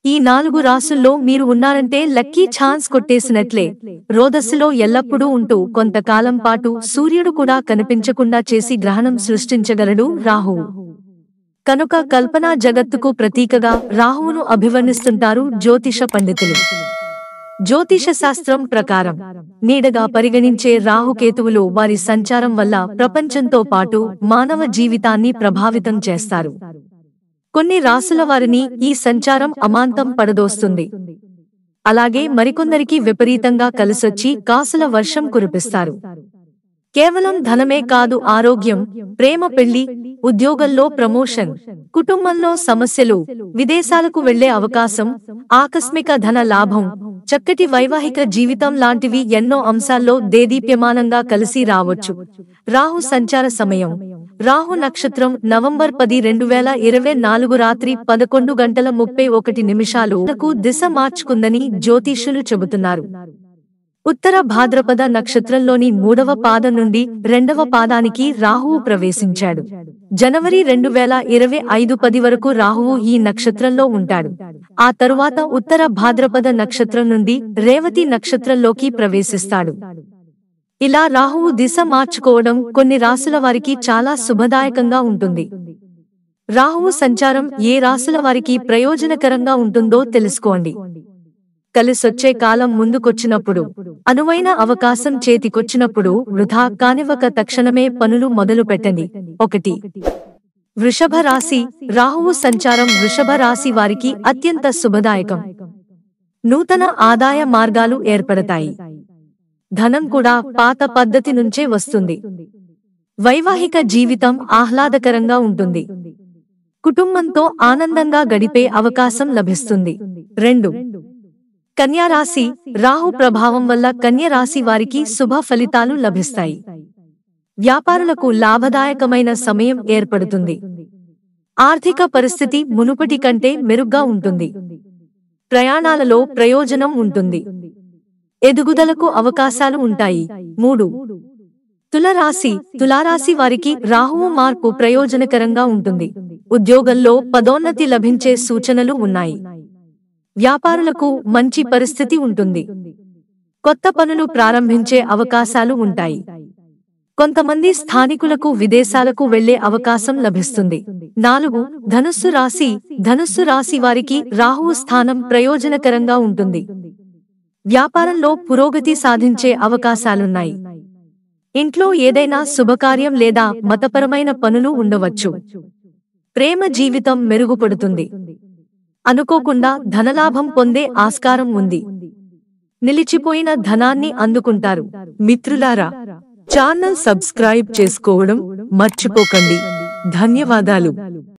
ఈ 4 రాసుల్లో మీరు ఉన్నారంటే లక్కీ ఛాన్స్ కొట్టేసినట్లే. రోదస్సులో ఎల్లప్పుడూ ఉంటూ కొంతకాలం పాటు సూర్యుడు కూడా కనిపించకుండా చేసి గ్రహణం సృష్టించగలడు రాహువు. కనుక కల్పనా జగత్తుకు ప్రతీకగా రాహువును అభివర్ణిస్తుంటారు జ్యోతిష పండితులు. జ్యోతిష శాస్త్రం ప్రకారం నీడగా పరిగణించే రాహుకేతువులు వారి సంచారం వల్ల ప్రపంచంతో పాటు మానవ జీవితాన్ని ప్రభావితం చేస్తారు. కొన్ని రాసుల వారిని ఈ సంచారం అమాంతం పడదోస్తుంది. అలాగే మరికొందరికి విపరీతంగా కలిసొచ్చి కాసుల వర్షం కురిపిస్తారు. కేవలం ధనమే కాదు, ఆరోగ్యం, ప్రేమ, పెళ్లి, ఉద్యోగంలో ప్రమోషన్, కుటుంబంలో సమస్యలు, విదేశాలకు వెళ్లే అవకాశం, ఆకస్మిక ధన లాభం, చక్కటి వైవాహిక జీవితం లాంటివి ఎన్నో అంశాల్లో దేదీప్యమానంగా కలిసి రావచ్చు. రాహు సంచార సమయం. రాహు నక్షత్రం నవంబర్ 10, 2024 రాత్రి 11:31 దిశ మార్చుకుందని జ్యోతిష్యులు చెబుతున్నారు. ఉత్తర భాద్రపద నక్షత్రంలోని 3వ పాదం నుండి 2వ పాదానికి రాహువు ప్రవేశించాడు. జనవరి 2025 10 వరకు రాహువు ఈ నక్షత్రంలో ఉంటాడు. ఆ తరువాత ఉత్తర భాద్రపద నక్షత్రం నుండి రేవతి నక్షత్రంలోకి ప్రవేశిస్తాడు. ఇలా రాహువు దిశ మార్చుకోవడం కొన్ని రాసుల వారికి చాలా శుభదాయకంగా ఉంటుంది. రాహువు సంచారం ఏ రాసుల వారికి ప్రయోజనకరంగా ఉంటుందో తెలుసుకోండి. కలిసొచ్చే కాలం ముందుకొచ్చినప్పుడు, అనువైన అవకాశం చేతికొచ్చినప్పుడు వృధా కానివ్వక తక్షణమే పనులు మొదలు పెట్టండి. 1. వృషభ రాశి. రాహువు సంచారం వృషభ రాశి వారికి అత్యంత శుభదాయకం. నూతన ఆదాయ మార్గాలు ఏర్పడతాయి. ధనం కూడా పాత పద్ధతి నుంచే వస్తుంది. వైవాహిక జీవితం ఆహ్లాదకరంగా ఉంటుంది. కుటుంబంతో ఆనందంగా గడిపే అవకాశం లభిస్తుంది. 2. కన్యా రాశి. రాహు ప్రభావం వల్ల కన్య రాశి వారికి శుభ ఫలితాలు లభిస్తాయి. వ్యాపారులకు లాభదాయకమైన సమయం ఏర్పడుతుంది. ఆర్థిక పరిస్థితి మునుపటి కంటే మెరుగ్గా ఉంటుంది. ప్రయాణాలలో ప్రయోజనం ఉంటుంది. ఎదుగుదలకు అవకాశాలు ఉంటాయి. 3. తులారాశి. తులారాశి వారికి రాహువు మార్పు ప్రయోజనకరంగా ఉంటుంది. ఉద్యోగంలో పదోన్నతి లభించే సూచనలు ఉన్నాయి. వ్యాపారులకు మంచి పరిస్థితి ఉంటుంది. కొత్త పనులు ప్రారంభించే అవకాశాలు ఉంటాయి. కొంతమంది స్థానికులకు విదేశాలకు వెళ్లే అవకాశం లభిస్తుంది. 4. ధనుస్సు రాశి. ధనుస్సు రాశి వారికి రాహువు స్థానం ప్రయోజనకరంగా ఉంటుంది. వ్యాపారంలో పురోగతి సాధించే అవకాశాలున్నాయి. ఇంట్లో ఏదైనా శుభకార్యం లేదా మతపరమైన పనులు ఉండవచ్చు. ప్రేమ జీవితం మెరుగుపడుతుంది. అనుకోకుండా ధనలాభం పొందే ఆస్కారం ఉంది. నిలిచిపోయిన ధనాన్ని అందుకుంటారు. మిత్రులారా, ఛానల్ సబ్స్క్రైబ్ చేసుకోవడం మర్చిపోకండి. ధన్యవాదాలు.